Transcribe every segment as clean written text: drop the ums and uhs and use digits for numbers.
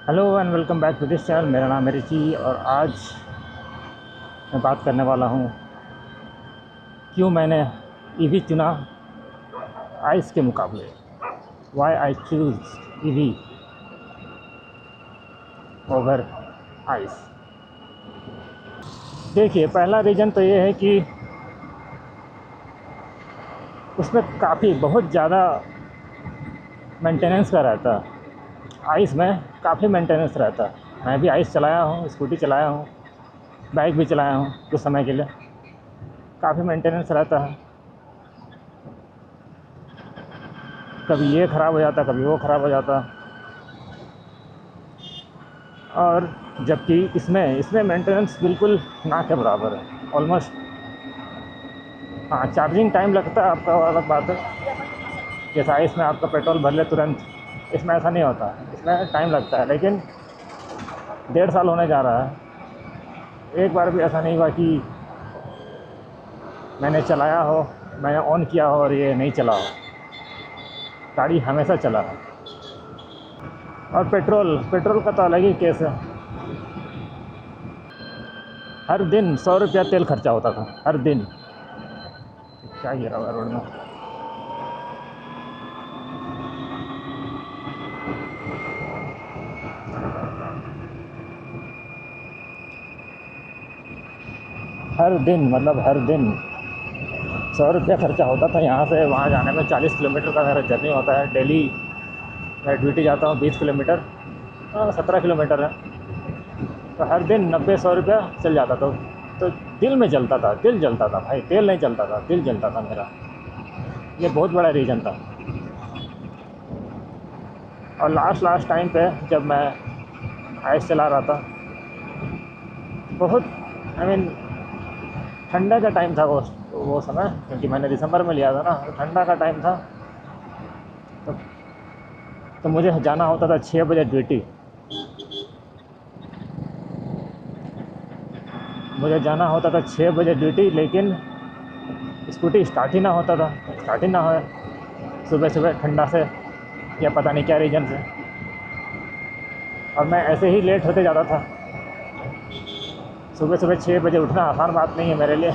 Hello and welcome back to this channel. मेरा नाम है रिची और आज मैं बात करने वाला हूँ क्यों मैंने ईवी चुना आइस के मुकाबले। Why I choose EV over ICE. देखिए, पहला रीज़न तो ये है कि उसमें काफ़ी बहुत ज़्यादा मेंटेनेंस का रहता है। आइस में काफ़ी मेंटेनेंस रहता है। मैं भी आइस चलाया हूँ, स्कूटी चलाया हूँ, बाइक भी चलाया हूँ कुछ समय के लिए। काफ़ी मेंटेनेंस रहता है। कभी ये ख़राब हो जाता, कभी वो ख़राब हो जाता। और जबकि इसमें इसमें मेंटेनेंस बिल्कुल ना के बराबर है, ऑलमोस्ट। हाँ, चार्जिंग टाइम लगता है आपका, वो अलग बात है। जैसा इसमें आपका पेट्रोल भर ले तुरंत, इसमें ऐसा नहीं होता। इसमें टाइम लगता है, लेकिन 1.5 साल होने जा रहा है, एक बार भी ऐसा नहीं हुआ कि मैंने चलाया हो, मैंने ऑन किया हो और ये नहीं चला हो। गाड़ी हमेशा चला है। और पेट्रोल पेट्रोल का तो अलग ही केस है। हर दिन 100 रुपया तेल खर्चा होता था, हर दिन। क्या गिरा हुआ रोड में। हर दिन मतलब हर दिन 100 रुपया खर्चा होता था। यहाँ से वहाँ जाने में 40 किलोमीटर का मेरा जर्नी होता है डेली। मैं ड्यूटी जाता हूँ 20 किलोमीटर, 17 किलोमीटर है। तो हर दिन 90-100 रुपया चल जाता था। तो दिल में जलता था, दिल जलता था भाई। तेल नहीं जलता था, दिल जलता था मेरा। ये बहुत बड़ा रीज़न था। और लास्ट टाइम पे जब मैं आइस चला रहा था, बहुत ठंडा का टाइम था वो समय, क्योंकि मैंने दिसंबर में लिया था ना, तो ठंडा का टाइम था। तो, तो मुझे जाना होता था 6 बजे ड्यूटी। मुझे जाना होता था 6 बजे ड्यूटी, लेकिन स्कूटी स्टार्ट ही ना होता था, स्टार्ट ही ना हो सुबह सुबह ठंडा से, या पता नहीं क्या रीज़न से। और मैं ऐसे ही लेट होते जाता था। सुबह सुबह 6 बजे उठना आसान बात नहीं है मेरे लिए।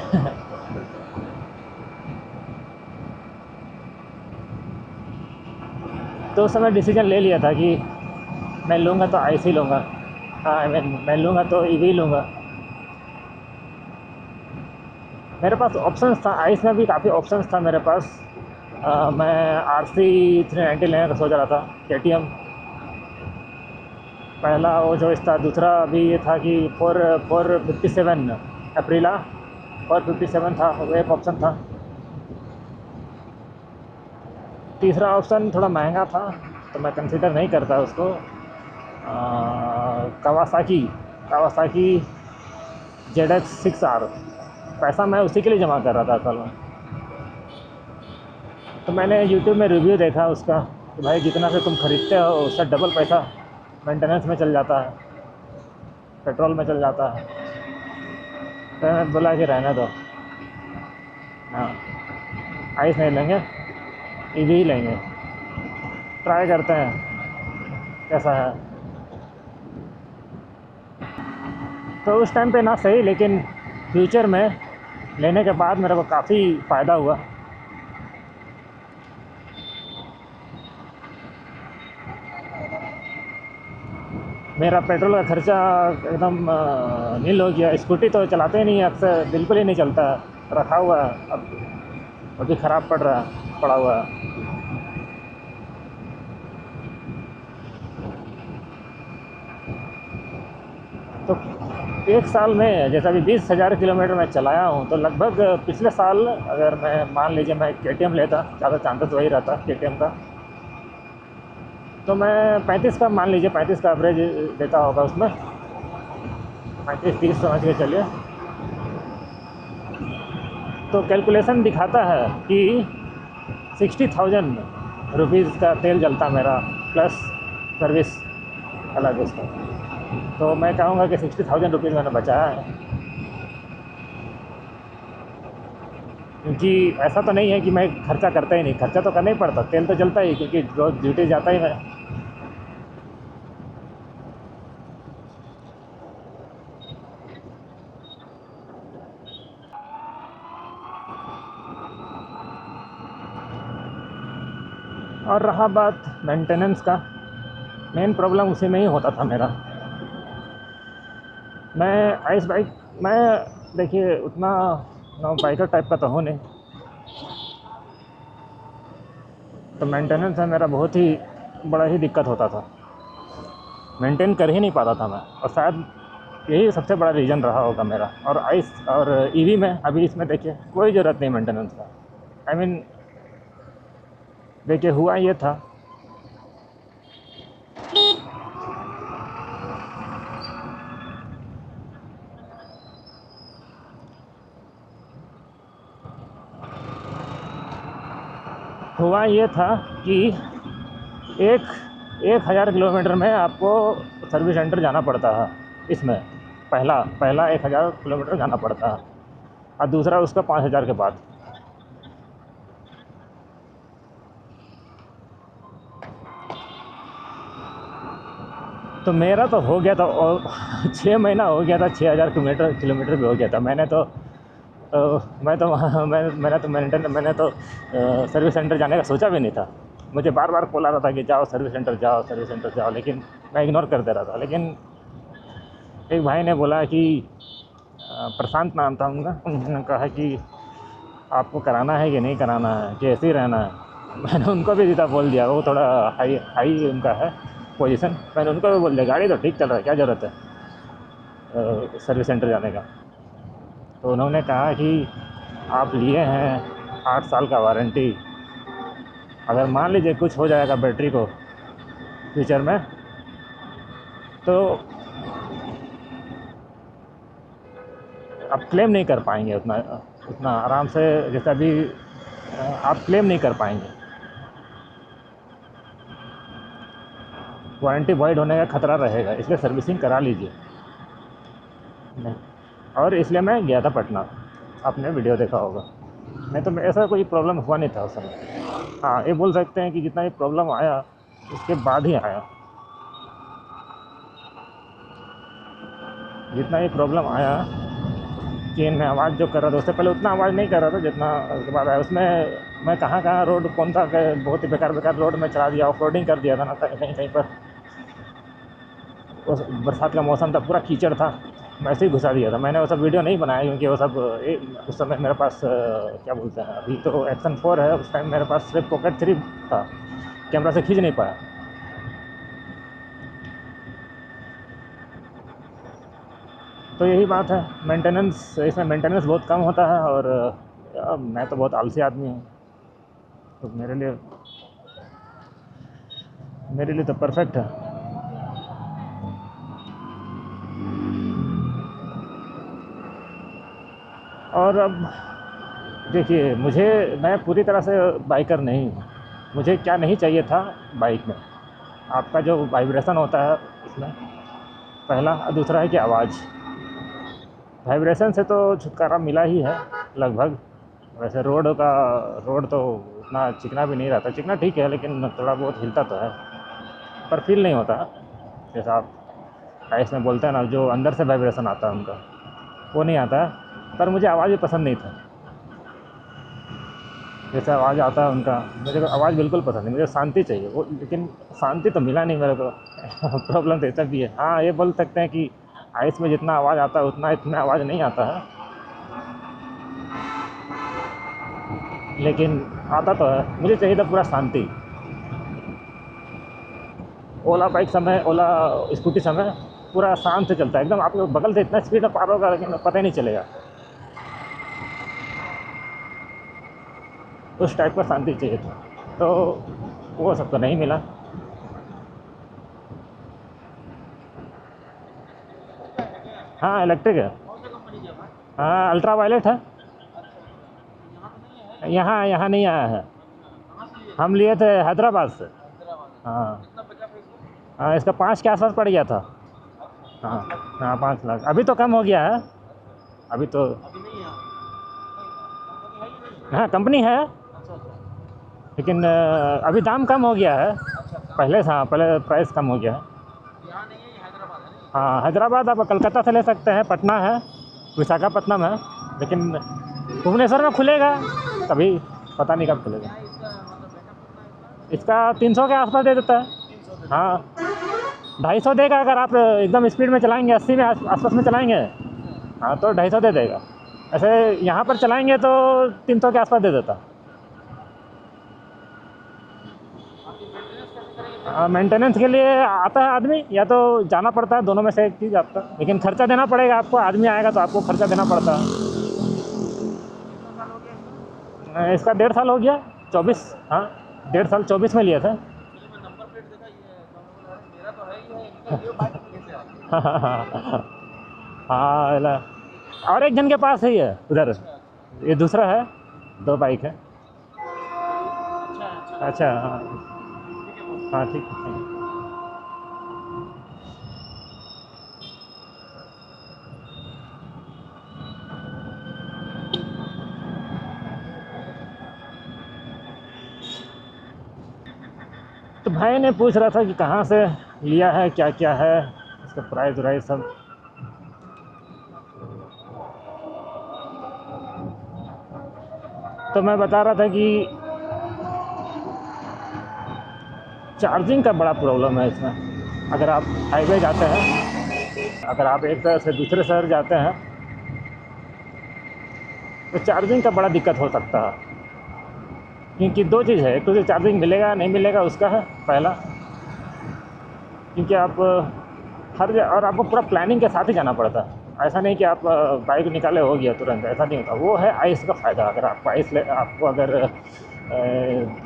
तो उस समय डिसीजन ले लिया था कि मैं लूँगा तो आइस ही लूँगा। हाँ, मैं लूँगा तो ईवी लूँगा। मेरे पास ऑप्शंस था, आइस में भी काफ़ी ऑप्शंस था मेरे पास। मैं RC 390 लेने का सोच रहा था, KTM। पहला वो जो था, दूसरा अभी ये था कि 457 अप्रीला 457 था, वो एक ऑप्शन था। तीसरा ऑप्शन थोड़ा महंगा था, तो मैं कंसिडर नहीं करता उसको। Kawasaki Kawasaki ZX6R। पैसा मैं उसी के लिए जमा कर रहा था असल में। तो मैंने यूट्यूब में रिव्यू देखा उसका कि भाई जितना से तुम खरीदते हो उससे डबल पैसा मेंटेनेंस में चल जाता है, पेट्रोल में चल जाता है। तो मैंने बोला कि रहने दो। हाँ, आइस नहीं लेंगे, ईवी ही लेंगे। ट्राई करते हैं कैसा है। तो उस टाइम पे ना सही, लेकिन फ्यूचर में लेने के बाद मेरे को काफ़ी फ़ायदा हुआ। मेरा पेट्रोल का खर्चा एकदम नील हो गया। स्कूटी तो चलाते ही नहीं है अक्सर, बिल्कुल ही नहीं चलता है, रखा हुआ है। अब अभी ख़राब पड़ा हुआ है। तो एक साल में जैसा कि 20,000 किलोमीटर मैं चलाया हूँ, तो लगभग पिछले साल अगर मैं मान लीजिए मैं KTM लेता, ज़्यादा चांसेस वही रहता KTM का, तो मैं 35 का, मान लीजिए 35 का एवरेज देता होगा उसमें। 35-30 समझ के चलिए। तो कैलकुलेशन दिखाता है कि 60,000 रुपीज़ का तेल जलता मेरा, प्लस सर्विस अलग उसका। तो मैं कहूँगा कि 60,000 रुपीज़ मैंने बचाया है। क्योंकि ऐसा तो नहीं है कि मैं खर्चा करता ही नहीं, खर्चा तो करना ही पड़ता, तेल तो जलता ही, क्योंकि रोज़ ड्यूटी जाता ही मैं। और रहा बात मेंटेनेंस का, मेन प्रॉब्लम उसी में ही होता था मेरा। मैं आइस बाइक मैं देखिए उतना बाइकर टाइप का तो हूँ नहीं, तो मेंटेनेंस में मेरा बहुत ही बड़ा ही दिक्कत होता था, मेंटेन कर ही नहीं पाता था मैं, और शायद यही सबसे बड़ा रीज़न रहा होगा मेरा। और आइस और ईवी में अभी इसमें देखिए कोई ज़रूरत नहीं मेंटेनेंस का। आई मीन देखिए हुआ ये था, कि एक 1000 किलोमीटर में आपको सर्विस सेंटर जाना पड़ता है। इसमें पहला 1000 किलोमीटर जाना पड़ता है, और दूसरा उसका 5000 के बाद। तो मेरा तो हो गया था, और 6 महीना हो गया था, 6000 किलोमीटर भी हो गया था। मैंने तो सर्विस सेंटर जाने का सोचा भी नहीं था। मुझे बार बार कॉल आ रहा था कि जाओ सर्विस सेंटर जाओ, लेकिन मैं इग्नोर कर दे रहा था। लेकिन एक भाई ने बोला कि प्रशांत नाम था उनका, उन्होंने कहा कि आपको कराना है कि नहीं कराना है, कि ऐसे ही रहना है। मैंने उनको भी सीधा बोल दिया, वो थोड़ा हाई उनका है पोजीशन, मैंने उनको भी बोल दिया गाड़ी तो ठीक चल रहा है, क्या ज़रूरत है सर्विस सेंटर जाने का। तो उन्होंने कहा कि आप लिए हैं 8 साल का वारंटी, अगर मान लीजिए कुछ हो जाएगा बैटरी को फ्यूचर में, तो आप क्लेम नहीं कर पाएंगे उतना आराम से, जैसा भी आप क्लेम नहीं कर पाएंगे, वारंटी वॉइड होने का खतरा रहेगा, इसलिए सर्विसिंग करा लीजिए। और इसलिए मैं गया था पटना, आपने वीडियो देखा होगा। नहीं तो ऐसा कोई प्रॉब्लम हुआ नहीं था उस समय। हाँ, ये बोल सकते हैं कि जितना ये प्रॉब्लम आया उसके बाद ही आया, जितना ये प्रॉब्लम आया चेन में आवाज़ जो कर रहा था, उससे पहले उतना आवाज़ नहीं कर रहा था जितना उसके बाद आया। उसमें मैं कहाँ रोड कौन था, बहुत ही बेकार रोड में चला दिया, ऑफ रोडिंग कर दिया था ना कहीं पर। उस बरसात का मौसम था, पूरा कीचड़ था, मैं ऐसे ही घुसा दिया था। मैंने वो सब वीडियो नहीं बनाया क्योंकि वो सब उस समय मेरे पास क्या बोलते हैं, अभी तो एक्शन 4 है, उस टाइम मेरे पास सिर्फ पॉकेट 3 था, कैमरा से खींच नहीं पाया। तो यही बात है, इसमें मेंटेनेंस बहुत कम होता है, और मैं तो बहुत आलसी आदमी हूँ, तो मेरे लिए तो परफेक्ट है। और अब देखिए मैं पूरी तरह से बाइकर नहीं हूँ। मुझे क्या नहीं चाहिए था बाइक में, आपका जो वाइब्रेशन होता है इसमें, पहला। दूसरा है कि आवाज़, वाइब्रेशन से तो छुटकारा मिला ही है लगभग। वैसे रोड तो उतना चिकना भी नहीं रहता, चिकना ठीक है लेकिन थोड़ा बहुत हिलता तो है, पर फील नहीं होता जैसा आप आइस में बोलते हैं ना, जो अंदर से वाइब्रेशन आता है उनका, वो नहीं आता है। पर मुझे आवाज़ भी पसंद नहीं था, जैसे आवाज़ आता है उनका, मुझे आवाज़ बिल्कुल पसंद नहीं, मुझे शांति चाहिए वो, लेकिन शांति तो मिला नहीं मेरे को। प्रॉब्लम तो ऐसा भी है। हाँ, ये बोल सकते हैं कि आइस में जितना आवाज़ आता है उतना इसमें आवाज़ नहीं आता है, लेकिन आता तो है। मुझे चाहिए था पूरा शांति। ओला स्कूटी समय पूरा शांत से चलता है एकदम, आपके बगल से इतना स्पीड में पार होगा लेकिन पता ही नहीं चलेगा, उस टाइप का शांति चाहिए था, तो वो सब तो नहीं मिला। हाँ, इलेक्ट्रिक है। हाँ, अल्ट्रा वायलेट है। यहाँ नहीं आया है, हम लिए थे हैदराबाद से। हाँ हाँ, इसका 5 के आसपास पड़ गया था। हाँ हाँ, 5 लाख। अभी तो कम हो गया है, अभी तो। हाँ, कंपनी है, लेकिन अभी दाम कम हो गया है पहले से। हाँ, पहले प्राइस कम हो गया है। हाँ, हैदराबाद आप कलकत्ता से ले सकते हैं, पटना है, विशाखापट्टनम है, लेकिन भुवनेश्वर में खुलेगा कभी, पता नहीं कब खुलेगा। इसका 300 के आसपास दे देता है। हाँ 250 देगा अगर आप एकदम स्पीड में चलाएंगे, 80 में आसपास में चलाएंगे, हाँ तो 250 दे देगा। ऐसे यहाँ पर चलाएंगे तो 300 के आसपास दे देता। हाँ मेंटेनेंस के लिए आता है आदमी, या तो जाना पड़ता है, दोनों में से एक चीज़ आता है, लेकिन खर्चा देना पड़ेगा आपको। आदमी आएगा तो आपको खर्चा देना पड़ता है। इसका 1.5 साल हो गया, 24। हाँ 1.5 साल 24 में लिया था। हाँ और एक जन के पास ही है उधर, ये दूसरा है, 2 बाइक है। अच्छा हाँ हाँ ठीक है। तो भाई ने पूछ रहा था कि कहाँ से लिया है, क्या क्या है, इसका प्राइस व्राइस सब। तो मैं बता रहा था कि चार्जिंग का बड़ा प्रॉब्लम है इसमें। अगर आप हाईवे जाते हैं, अगर आप एक शहर से दूसरे शहर जाते हैं तो चार्जिंग का बड़ा दिक्कत हो सकता है। क्योंकि 2 चीज़ है, एक तो चार्जिंग मिलेगा नहीं मिलेगा उसका है पहला, क्योंकि आप और आपको पूरा प्लानिंग के साथ ही जाना पड़ता है। ऐसा नहीं कि आप बाइक निकाले हो गया तुरंत, ऐसा नहीं होता। वो है आइस का फ़ायदा। अगर आपको आपको अगर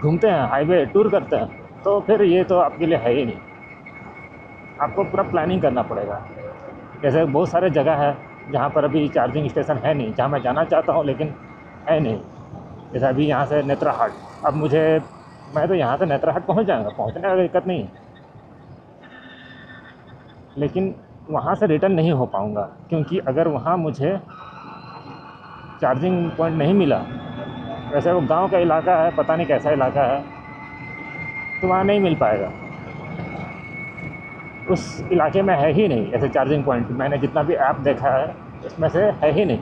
घूमते हैं, हाईवे टूर करते हैं, तो फिर ये तो आपके लिए है ही नहीं। आपको पूरा प्लानिंग करना पड़ेगा। जैसे बहुत सारे जगह है जहाँ पर अभी चार्जिंग स्टेशन है नहीं, जहाँ मैं जाना चाहता हूँ लेकिन है नहीं। जैसे अभी यहाँ से नेत्राहाट, अब मैं तो यहाँ से नेत्राहाट पहुँच जाऊँगा, पहुँचने का दिक्कत नहीं है, लेकिन वहाँ से रिटर्न नहीं हो पाऊँगा। क्योंकि अगर वहाँ मुझे चार्जिंग पॉइंट नहीं मिला, वैसे वो गांव का इलाका है, पता नहीं कैसा इलाका है, तो वहाँ नहीं मिल पाएगा। उस इलाके में है ही नहीं ऐसे चार्जिंग पॉइंट। मैंने जितना भी ऐप देखा है उसमें से है ही नहीं।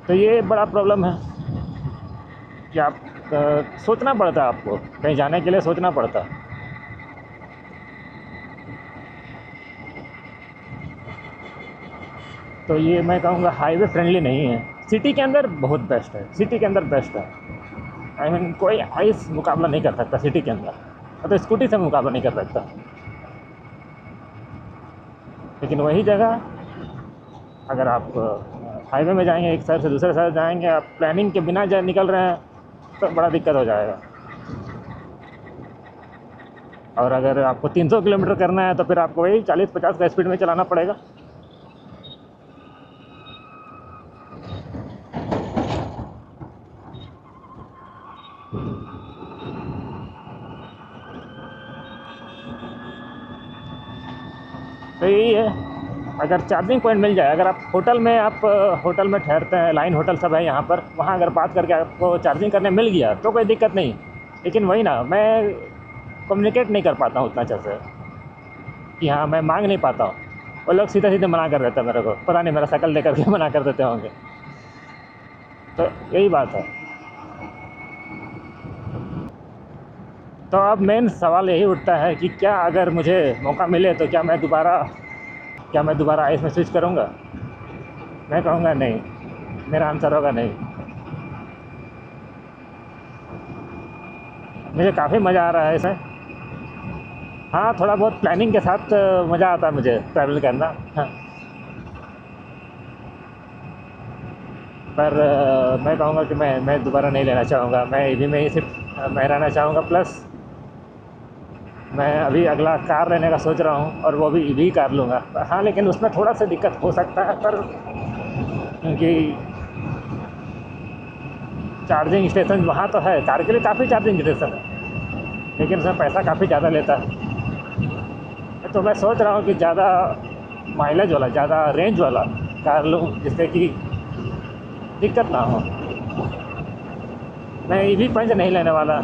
तो ये बड़ा प्रॉब्लम है कि आप सोचना पड़ता है, आपको कहीं जाने के लिए सोचना पड़ता है। तो ये मैं कहूँगा हाईवे फ्रेंडली नहीं है। सिटी के अंदर बहुत बेस्ट है, सिटी के अंदर बेस्ट है। आई मीन कोई आइस मुकाबला नहीं कर सकता सिटी के अंदर, तो स्कूटी से मुकाबला नहीं कर सकता। लेकिन वही जगह अगर आप हाईवे में जाएंगे, एक शहर से दूसरे शहर जाएंगे, आप प्लानिंग के बिना निकल रहे हैं तो बड़ा दिक्कत हो जाएगा। और अगर आपको 300 किलोमीटर करना है तो फिर आपको वही 40-50 का स्पीड में चलाना पड़ेगा। तो यही है, अगर चार्जिंग पॉइंट मिल जाए, अगर आप होटल में ठहरते हैं, लाइन होटल सब है यहाँ पर, वहाँ अगर बात करके आपको चार्जिंग करने मिल गया तो कोई दिक्कत नहीं। लेकिन वही ना, मैं कम्युनिकेट नहीं कर पाता हूँ उतना अच्छे से कि हाँ मैं मांग नहीं पाता हूँ। वो लोग सीधे सीधे मना कर देते हैं मेरे को, पता नहीं मेरा शक्ल देख करके मना कर देते होंगे। तो यही बात है। तो अब मेन सवाल यही उठता है कि क्या अगर मुझे मौका मिले तो क्या मैं दोबारा आइस में स्विच करूँगा? मैं कहूँगा नहीं, मेरा आंसर होगा नहीं। मुझे काफ़ी मज़ा आ रहा है इसमें। हाँ थोड़ा बहुत प्लानिंग के साथ मज़ा आता है मुझे ट्रैवल करना। हाँ। पर मैं कहूँगा कि मैं दोबारा नहीं लेना चाहूँगा। मैं ईवी में ही सिर्फ मैं रहना चाहूँगा। प्लस मैं अभी अगला कार लेने का सोच रहा हूँ, और वो भी ईवी कार लूँगा। हाँ लेकिन उसमें थोड़ा सा दिक्कत हो सकता है, पर क्योंकि चार्जिंग स्टेशन वहाँ तो है, कार के लिए काफ़ी चार्जिंग स्टेशन है, लेकिन उसमें पैसा काफ़ी ज़्यादा लेता है। तो मैं सोच रहा हूँ कि ज़्यादा माइलेज वाला, ज़्यादा रेंज वाला कार लूँ, जिससे कि दिक्कत ना हो। मैं ईवी पंच नहीं लेने वाला,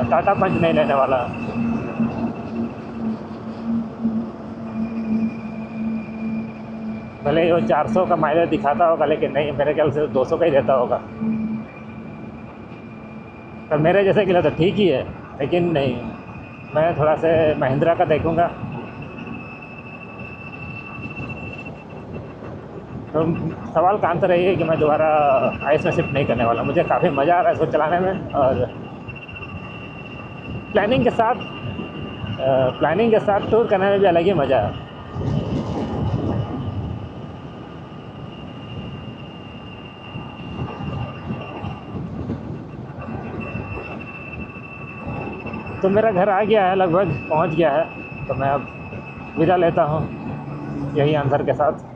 टाटा पंच नहीं लेने वाला। भले ही वो 400 का माइलेज दिखाता होगा, लेकिन नहीं, मेरे ख्याल से 200 का ही देता होगा। पर मेरे जैसे के लिए तो ठीक ही है, लेकिन नहीं, मैं थोड़ा से महिंद्रा का देखूँगा। तो सवाल का आंसर यही है कि मैं दोबारा आइस में शिफ्ट नहीं करने वाला। मुझे काफ़ी मज़ा आ रहा है इसको चलाने में, और प्लानिंग के साथ टूर करने में भी अलग ही मज़ा है। तो मेरा घर आ गया है, लगभग पहुंच गया है, तो मैं अब विदा लेता हूं यही आंसर के साथ।